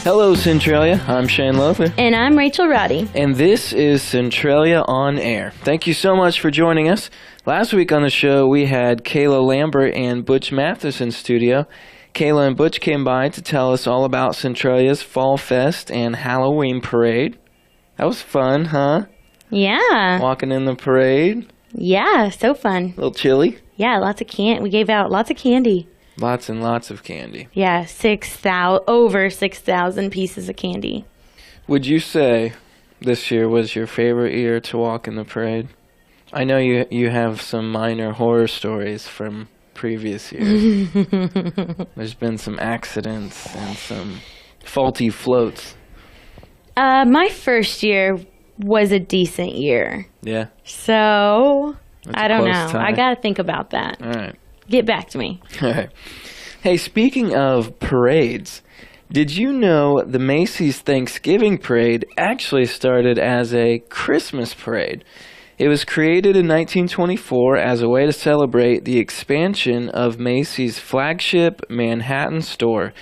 Hello, Centralia. I'm Shane Lothar. And I'm Rachel Roddy. And this is Centralia On Air. Thank you so much for joining us. Last week on the show, we had Gayla Lambert and Butch Mathis in studio. Gayla and Butch came by to tell us all about Centralia's Fall Fest and Halloween Parade. That was fun, huh? Yeah. Walking in the parade. Yeah, so fun. A little chilly. Yeah, we gave out lots of candy. Lots and lots of candy. Yeah, over 6,000 pieces of candy. Would you say this year was your favorite year to walk in the parade? I know you have some minor horror stories from previous years. There's been some accidents and some faulty floats. My first year was a decent year. Yeah. So, That's I don't know. tie. I got to think about that. All right. Get back to me. All right. Hey, speaking of parades, did you know the Macy's Thanksgiving Parade actually started as a Christmas parade? It was created in 1924 as a way to celebrate the expansion of Macy's flagship Manhattan store,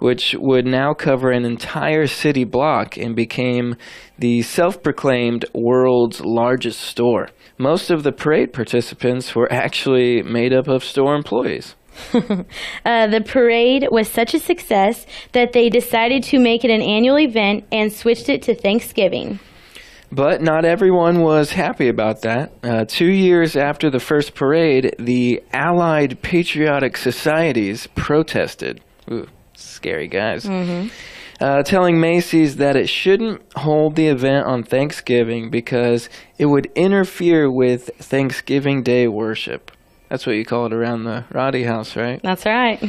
which would now cover an entire city block and became the self-proclaimed world's largest store. Most of the parade participants were actually made up of store employees. The parade was such a success that they decided to make it an annual event and switched it to Thanksgiving. But not everyone was happy about that. 2 years after the first parade, the Allied Patriotic Societies protested. Ooh, scary guys. Mm-hmm. Telling Macy's that it shouldn't hold the event on Thanksgiving because it would interfere with Thanksgiving Day worship. That's what you call it around the Roddy house, right? That's right.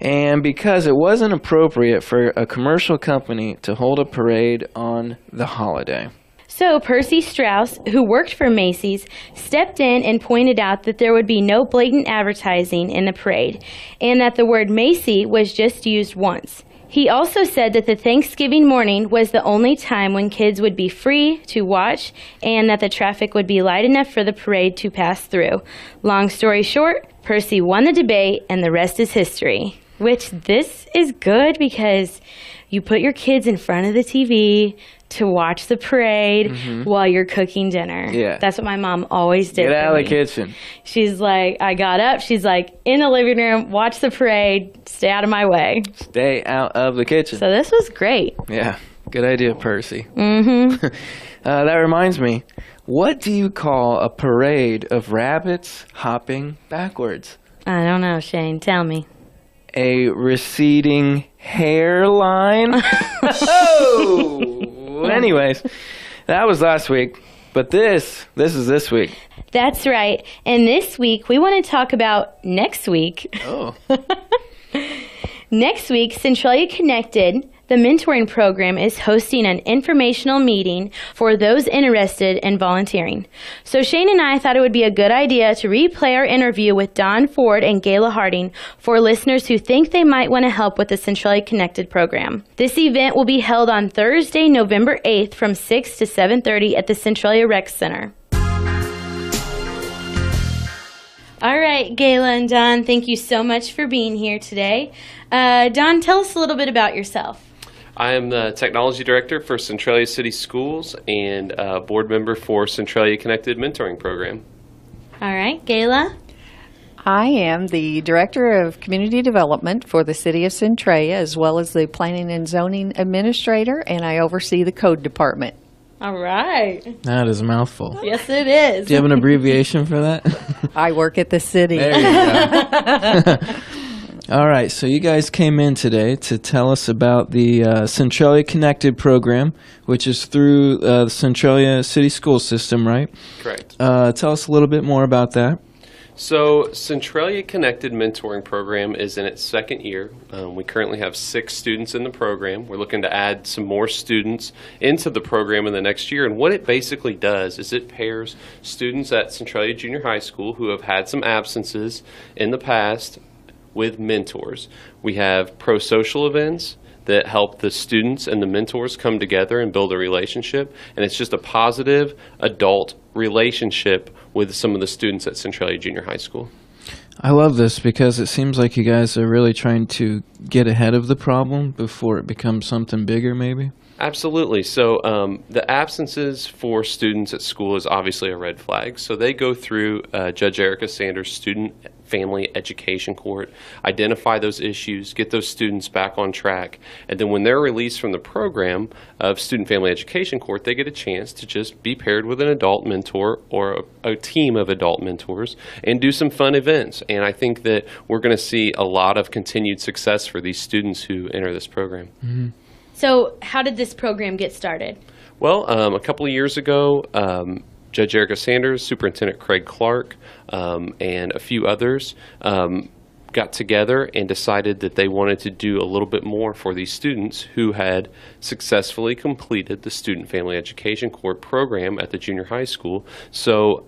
And because it wasn't appropriate for a commercial company to hold a parade on the holiday. So Percy Strauss, who worked for Macy's, stepped in and pointed out that there would be no blatant advertising in the parade and that the word Macy was just used once. He also said that the Thanksgiving morning was the only time when kids would be free to watch and that the traffic would be light enough for the parade to pass through. Long story short, Percy won the debate and the rest is history. Which this is good because you put your kids in front of the TV to watch the parade while you're cooking dinner. Yeah. That's what my mom always did. Get out of the kitchen. She's like, I got up. She's like, in the living room, watch the parade, stay out of my way. Stay out of the kitchen. So this was great. Yeah. Good idea, Percy. Mm-hmm. That reminds me, what do you call a parade of rabbits hopping backwards? I don't know, Shane. Tell me. A receding hairline? Oh! Anyways, that was last week, but this is this week. That's right. And this week, we want to talk about next week. Oh. Next week, Centralia Connected, the mentoring program, is hosting an informational meeting for those interested in volunteering. So Shane and I thought it would be a good idea to replay our interview with Don Ford and Gayla Harting for listeners who think they might want to help with the Centralia Connected program. This event will be held on Thursday, November 8th from 6 to 7:30 at the Centralia Rec Center. All right, Gayla and Don, thank you so much for being here today. Don, tell us a little bit about yourself. I am the Technology Director for Centralia City Schools and a board member for Centralia Connected Mentoring Program. All right, Gayla? I am the Director of Community Development for the City of Centralia, as well as the Planning and Zoning Administrator, and I oversee the Code Department. All right. That is a mouthful. Yes, it is. Do you have an abbreviation for that? I work at the city. There you go. All right, so you guys came in today to tell us about the Centralia Connected program, which is through the Centralia City School System, right? Correct. Tell us a little bit more about that. So Centralia Connected Mentoring Program is in its second year. We currently have 6 students in the program. We're looking to add some more students into the program in the next year. And what it basically does is it pairs students at Centralia Junior High School who have had some absences in the past with mentors. We have pro-social events that help the students and the mentors come together and build a relationship. And it's just a positive adult relationship with some of the students at Centralia Junior High School. I love this because it seems like you guys are really trying to get ahead of the problem before it becomes something bigger, maybe. Absolutely. So the absences for students at school is obviously a red flag. So they go through Judge Erica Sanders' Student Family Education Court, identify those issues, get those students back on track, and then when they're released from the program of Student Family Education Court, they get a chance to just be paired with an adult mentor or a team of adult mentors and do some fun events. And I think that we're going to see a lot of continued success for these students who enter this program. Mm-hmm. So how did this program get started? Well, a couple of years ago, Judge Erica Sanders, Superintendent Craig Clark, and a few others got together and decided that they wanted to do a little bit more for these students who had successfully completed the Student Family Education Court program at the junior high school. So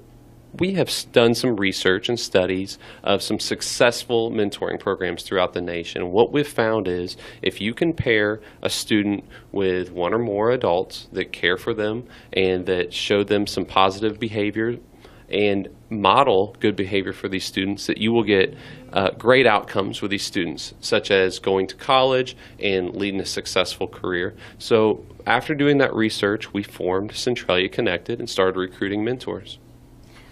we have done some research and studies of some successful mentoring programs throughout the nation. What we've found is if you can pair a student with one or more adults that care for them and that show them some positive behavior and model good behavior for these students, that you will get great outcomes with these students, such as going to college and leading a successful career. So after doing that research, we formed Centralia Connected and started recruiting mentors.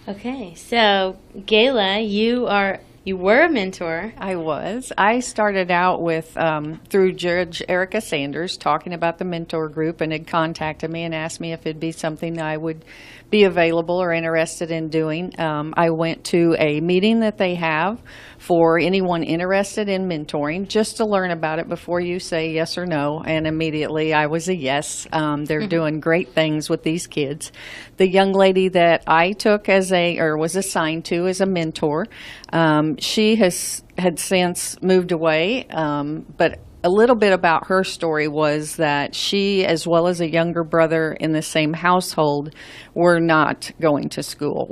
Okay, so Gayla, you were a mentor. I was. I started out with, through Judge Erica Sanders, talking about the mentor group, and had contacted me and asked me if it'd be something I would be available or interested in doing. I went to a meeting that they have for anyone interested in mentoring, just to learn about it before you say yes or no, and immediately I was a yes. They're doing great things with these kids. The young lady that I took was assigned to as a mentor, she had since moved away, but a little bit about her story was that she, as well as a younger brother in the same household, were not going to school,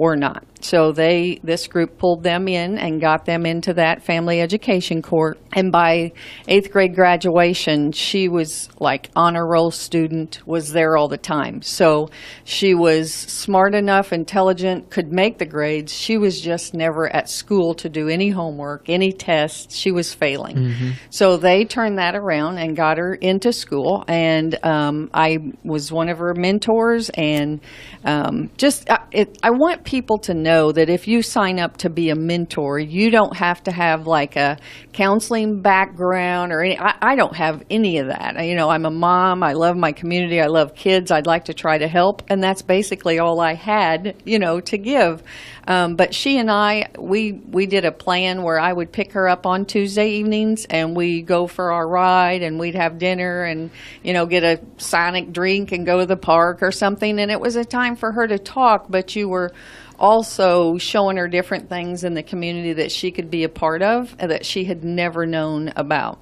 So this group pulled them in and got them into that family education court. And by 8th grade graduation, she was like honor roll student, was there all the time. So she was smart enough, intelligent, could make the grades. She was just never at school to do any homework, any tests. She was failing. Mm-hmm. So they turned that around and got her into school. And I was one of her mentors. And I want people to know that if you sign up to be a mentor, you don't have to have like a counseling background or any. I don't have any of that. I'm a mom. I love my community. I love kids. I'd like to try to help, and that's basically all I had, to give. But she and I, we did a plan where I would pick her up on Tuesday evenings, and we go for our ride, and we'd have dinner, and get a Sonic drink and go to the park or something. And it was a time for her to talk, but you were also showing her different things in the community that she could be a part of that she had never known about.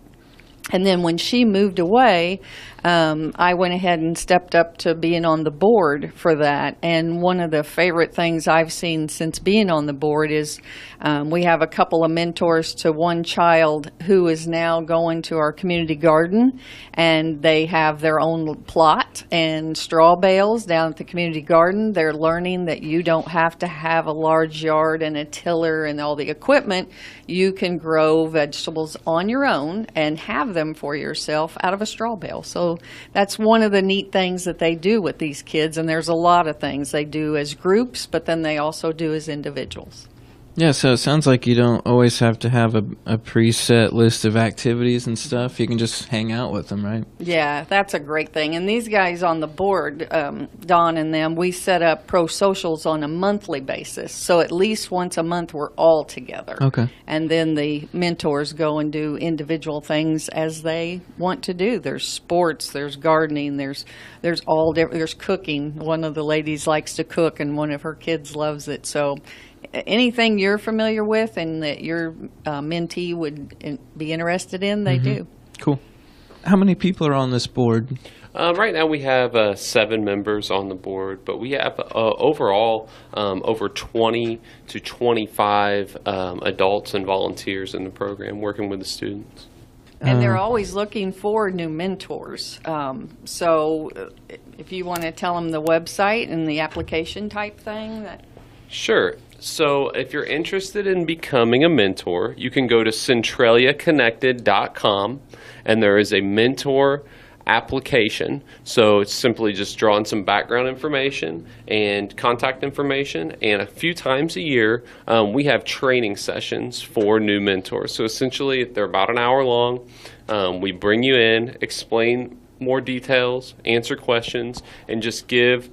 And then when she moved away, I went ahead and stepped up to being on the board for that. And one of the favorite things I've seen since being on the board is we have a couple of mentors to one child who is now going to our community garden, and they have their own plot and straw bales down at the community garden. They're learning that you don't have to have a large yard and a tiller and all the equipment. You can grow vegetables on your own and have them for yourself out of a straw bale. So that's one of the neat things that they do with these kids, and there's a lot of things they do as groups, but then they also do as individuals. Yeah, so it sounds like you don't always have to have a preset list of activities and stuff. You can just hang out with them, right? Yeah, that's a great thing. And these guys on the board, Don and them, we set up pro socials on a monthly basis. So at least once a month we're all together. Okay. And then the mentors go and do individual things as they want to do. There's sports, there's gardening, there's all different, there's cooking. One of the ladies likes to cook, and one of her kids loves it. So anything you're familiar with and that your mentee would be interested in, they do. Cool. How many people are on this board? Right now we have 7 members on the board, but we have overall over 20 to 25 adults and volunteers in the program working with the students. And they're always looking for new mentors. So if you want to tell them the website and the application type thing. Sure. So if you're interested in becoming a mentor, you can go to centraliaconnected.com, and there is a mentor application. So it's simply just drawing some background information and contact information, and a few times a year we have training sessions for new mentors. So essentially they're about an hour long. We bring you in, explain more details, answer questions, and just give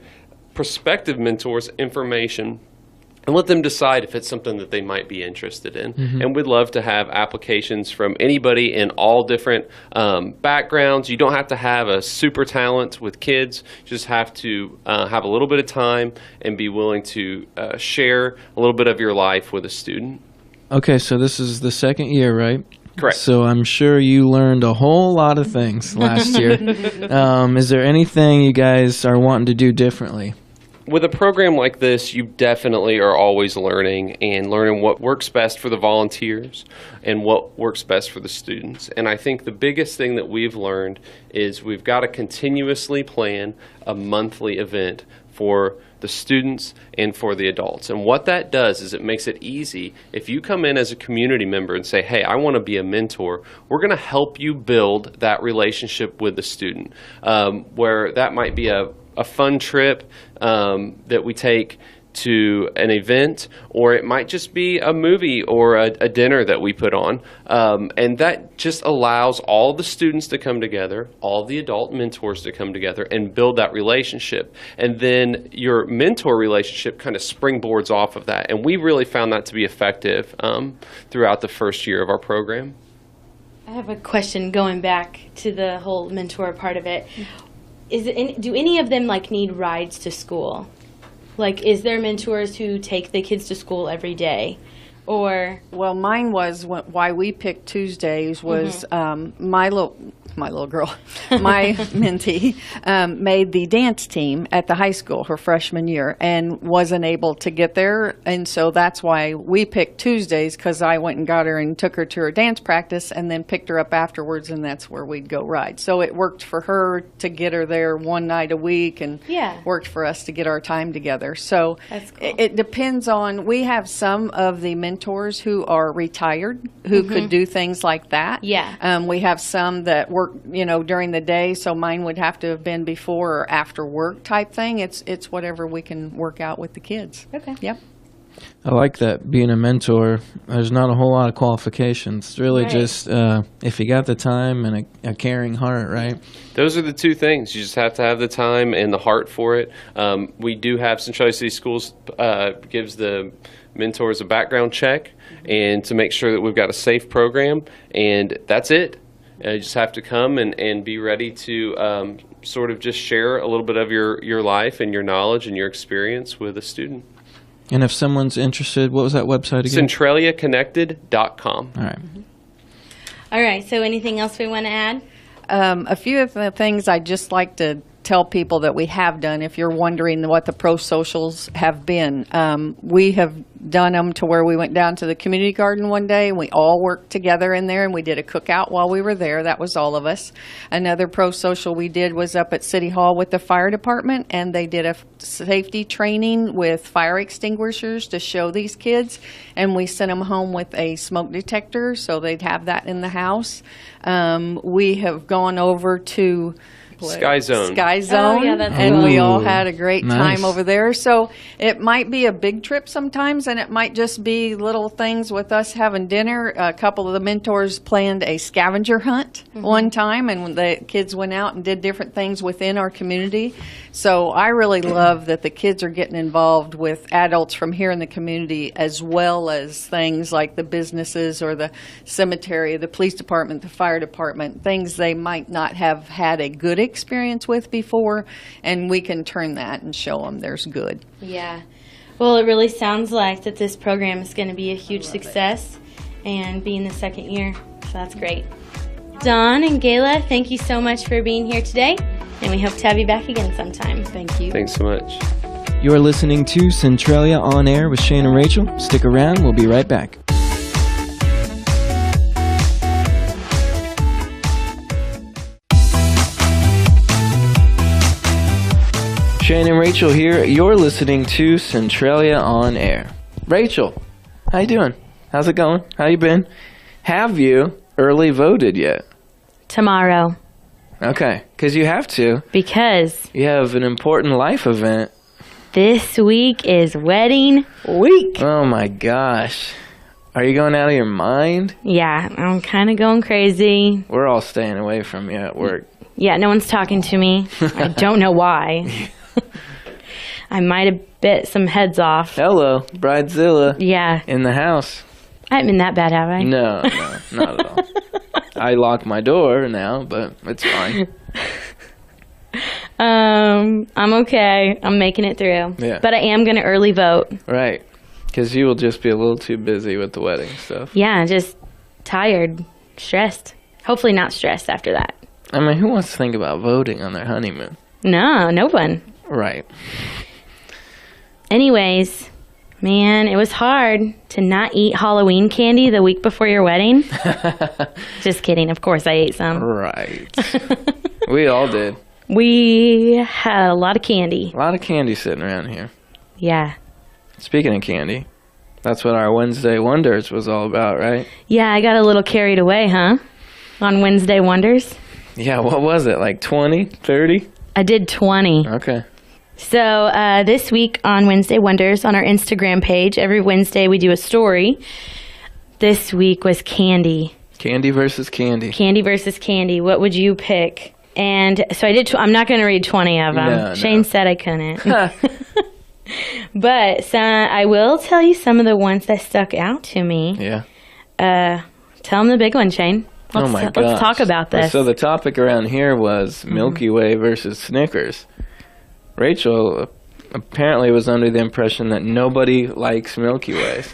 prospective mentors information and let them decide if it's something that they might be interested in. And we'd love to have applications from anybody in all different backgrounds. You don't have to have a super talent with kids. You just have to have a little bit of time and be willing to share a little bit of your life with a student. Okay, so this is the second year, right? Correct. So I'm sure you learned a whole lot of things last year. Is there anything you guys are wanting to do differently? With a program like this, you definitely are always learning and learning what works best for the volunteers and what works best for the students. And I think the biggest thing that we've learned is we've got to continuously plan a monthly event for the students and for the adults. And what that does is it makes it easy. If you come in as a community member and say, hey, I want to be a mentor, we're going to help you build that relationship with the student, where that might be a fun trip that we take to an event, or it might just be a movie or a dinner that we put on. And that just allows all the students to come together, all the adult mentors to come together and build that relationship. And then your mentor relationship kind of springboards off of that. And we really found that to be effective throughout the first year of our program. I have a question going back to the whole mentor part of it. Do any of them need rides to school? Is there mentors who take the kids to school every day? Or Well, mine was why we picked Tuesdays was my little girl, my mentee, made the dance team at the high school her freshman year and wasn't able to get there. And so that's why we picked Tuesdays, because I went and got her and took her to her dance practice and then picked her up afterwards, and that's where we'd go ride. So it worked for her to get her there one night a week, and worked for us to get our time together. So that's cool. It depends on, we have some of the mentors who are retired who could do things like that. Yeah. We have some that work, during the day, so mine would have to have been before or after work type thing. It's whatever we can work out with the kids. Okay. Yep. I like that, being a mentor. There's not a whole lot of qualifications. It's really just if you got the time and a caring heart, right? Those are the two things. You just have to have the time and the heart for it. We do have Centralia City Schools gives the mentors a background check and to make sure that we've got a safe program, and that's it. You just have to come and be ready to sort of just share a little bit of your life and your knowledge and your experience with a student. And if someone's interested, what was that website again? CentraliaConnected.com. All right. All right, so anything else we want to add? A few of the things I'd just like to tell people that we have done, if you're wondering what the pro socials have been. We have done them to where we went down to the community garden one day and we all worked together in there and we did a cookout while we were there. That was all of us. Another pro social we did was up at City Hall with the fire department, and they did a safety training with fire extinguishers to show these kids, and we sent them home with a smoke detector so they'd have that in the house. We have gone over to Sky Zone. Oh, yeah, that's and cool. we all had a great Nice. time over there. So it might be a big trip sometimes, and it might just be little things with us having dinner. A couple of the mentors planned a scavenger hunt one time, and the kids went out and did different things within our community. So I really love that the kids are getting involved with adults from here in the community, as well as things like the businesses or the cemetery, the police department, the fire department, things they might not have had a good experience with before, and we can turn that and show them there's good. Yeah. Well, it really sounds like that this program is going to be a huge success and be in the second year, so that's great. Dawn and Gayla, thank you so much for being here today, and we hope to have you back again sometime. Thank you. Thanks so much. You're listening to Centralia On Air with Shane and Rachel. Stick around. We'll be right back. Shane and Rachel here. You're listening to Centralia On Air. Rachel, how you doing? How's it going? How you been? Have you early voted yet? Tomorrow. Okay, because you have to. Because You have an important life event. this week is wedding week. Oh my gosh. Are you going out of your mind? Yeah, I'm kind of going crazy. We're all staying away from you at work. Yeah, no one's talking to me. I don't know why. I might have bit some heads off. Hello, Bridezilla Yeah, in the house. I haven't been that bad, have I? No, not at all. I lock my door now, but it's fine. I'm okay. I'm making it through. Yeah. But I am going to early vote. Right. Because you will just be a little too busy with the wedding stuff. Yeah, just tired, stressed. Hopefully not stressed after that. I mean, who wants to think about voting on their honeymoon? No one. Right. Anyways, man, it was hard to not eat Halloween candy the week before your wedding. Just kidding. Of course I ate some. Right. We all did. We had a lot of candy. A lot of candy sitting around here. Yeah. Speaking of candy, that's what our Wednesday Wonders was all about, right? Yeah, I got a little carried away, huh? On Wednesday Wonders. Yeah, what was it? Like 20? 30? I did 20. Okay. So this week on Wednesday Wonders on our Instagram page, every Wednesday we do a story. This week was candy. Candy versus candy. Candy versus candy. What would you pick? And so I did. I'm not going to read 20 of them. No. Shane said I couldn't. But I will tell you some of the ones that stuck out to me. Yeah. Tell them the big one, Shane. Oh my gosh. Let's talk about this. So the topic around here was Milky Way versus Snickers. Rachel apparently was under the impression that nobody likes Milky Ways.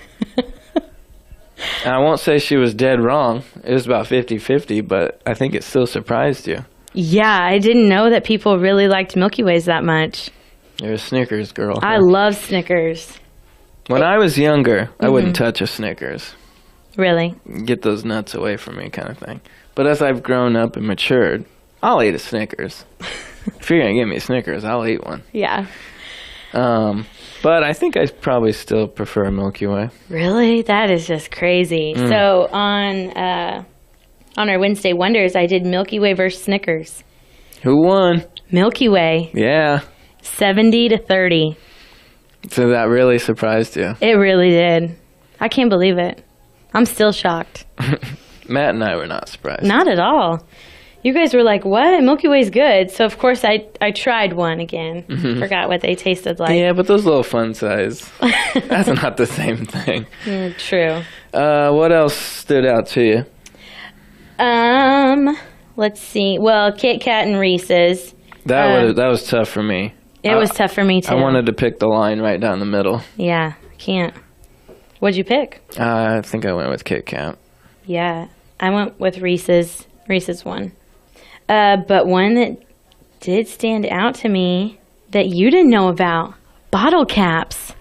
And I won't say she was dead wrong. It was about 50-50, but I think it still surprised you. Yeah, I didn't know that people really liked Milky Ways that much. You're a Snickers girl. I love Snickers. When I was younger, I wouldn't touch a Snickers. Really? Get those nuts away from me kind of thing. But as I've grown up and matured, I'll eat a Snickers. If you're going to give me a Snickers, I'll eat one. Yeah. But I think I probably still prefer Milky Way. Really? That is just crazy. So on our Wednesday Wonders, I did Milky Way versus Snickers. Who won? Milky Way, Yeah. 70-30. So that really surprised you. It really did. I can't believe it. I'm still shocked. Matt and I were not surprised. Not at all. You guys were like, what? Milky Way's good. So, of course, I tried one again. Forgot what they tasted like. Yeah, but those little fun size, that's not the same thing. True. What else stood out to you? Let's see. Well, Kit Kat and Reese's. That was tough for me. It was tough for me, too. I wanted to pick the line right down the middle. Yeah, can't. What'd you pick? I think I went with Kit Kat. Yeah, I went with Reese's one. But one that did stand out to me that you didn't know about, bottle caps.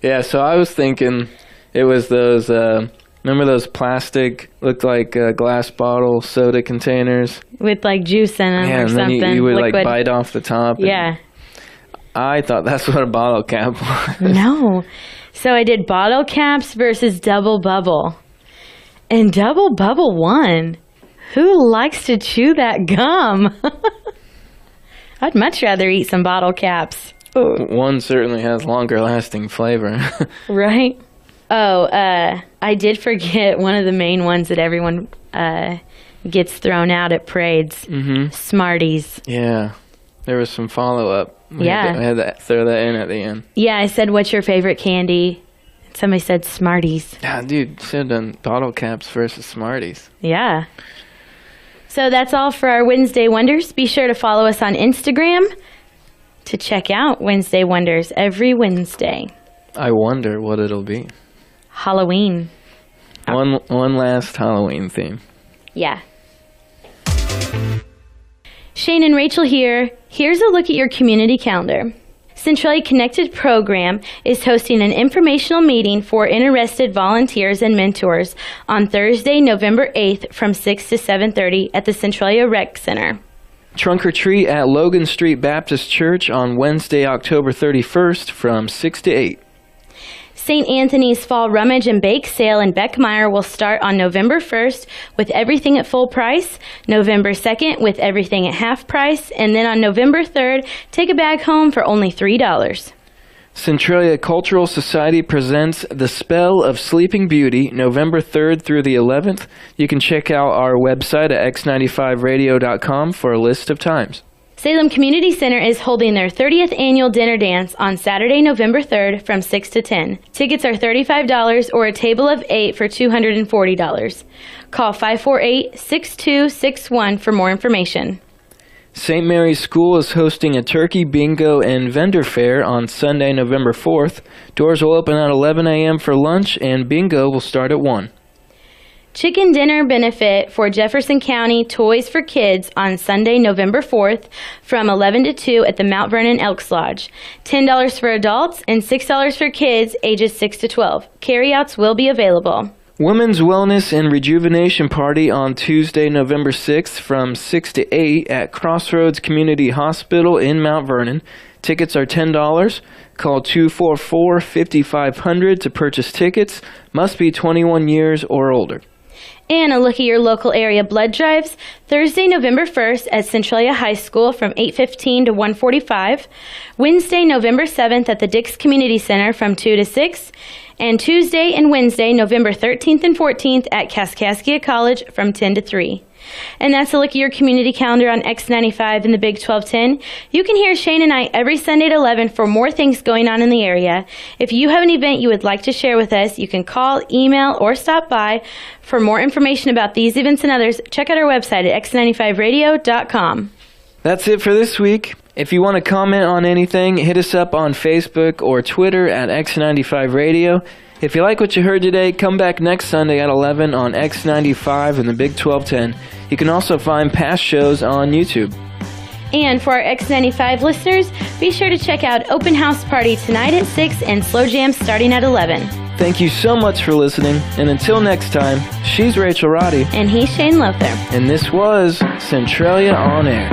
Yeah, so I was thinking it was those, remember those plastic, looked like glass bottle soda containers? With like juice in them Yeah, or and then something. you would liquid. like bite off the top. Yeah. I thought that's what a bottle cap was. No. So I did bottle caps versus double bubble. And double bubble won. Who likes to chew that gum? I'd much rather eat some bottle caps. One certainly has longer lasting flavor. Right? Oh, I did forget one of the main ones that everyone gets thrown out at parades. Smarties. Yeah. There was some follow up. Yeah. I had to throw that in at the end. Yeah, I said, what's your favorite candy? Somebody said Smarties. Yeah, dude, should have done bottle caps versus Smarties. Yeah. So that's all for our Wednesday Wonders. Be sure to follow us on Instagram to check out Wednesday Wonders every Wednesday. I wonder what it'll be. Halloween. One last Halloween theme. Yeah. Shane and Rachel here. Here's a look at your community calendar. Centralia Connected program is hosting an informational meeting for interested volunteers and mentors on Thursday, November 8th from 6 to 7:30 at the Centralia Rec Center. Trunk or treat at Logan Street Baptist Church on Wednesday, October 31st from 6 to 8. St. Anthony's Fall Rummage and Bake Sale in Beckmeyer will start on November 1st with everything at full price, November 2nd with everything at half price, and then on November 3rd, take a bag home for only $3. Centralia Cultural Society presents The Spell of Sleeping Beauty, November 3rd through the 11th. You can check out our website at x95radio.com for a list of times. Salem Community Center is holding their 30th annual dinner dance on Saturday, November 3rd from 6 to 10. Tickets are $35 or a table of 8 for $240. Call 548-6261 for more information. St. Mary's School is hosting a turkey bingo and vendor fair on Sunday, November 4th. Doors will open at 11 a.m. for lunch, and bingo will start at 1. Chicken dinner benefit for Jefferson County Toys for Kids on Sunday, November 4th from 11 to 2 at the Mount Vernon Elks Lodge. $10 for adults and $6 for kids ages 6 to 12. Carryouts will be available. Women's Wellness and Rejuvenation Party on Tuesday, November 6th from 6 to 8 at Crossroads Community Hospital in Mount Vernon. Tickets are $10. Call 244-5500 to purchase tickets. Must be 21 years or older. And a look at your local area blood drives. Thursday, November 1st at Centralia High School from 8:15 to 1:45. Wednesday, November 7th at the Dix Community Center from 2 to 6. And Tuesday and Wednesday, November 13th and 14th at Kaskaskia College from 10 to 3. And that's a look at your community calendar on X95 and the Big 1210. You can hear Shane and I every Sunday at 11 for more things going on in the area. If you have an event you would like to share with us, you can call, email, or stop by. For more information about these events and others, check out our website at x95radio.com. That's it for this week. If you want to comment on anything, hit us up on Facebook or Twitter at X95Radio. If you like what you heard today, come back next Sunday at 11 on X95 and the Big 1210. You can also find past shows on YouTube. And for our X95 listeners, be sure to check out Open House Party tonight at 6 and Slow Jam starting at 11. Thank you so much for listening, and until next time, she's Rachel Roddy. And he's Shane Lother. And this was Centralia On Air.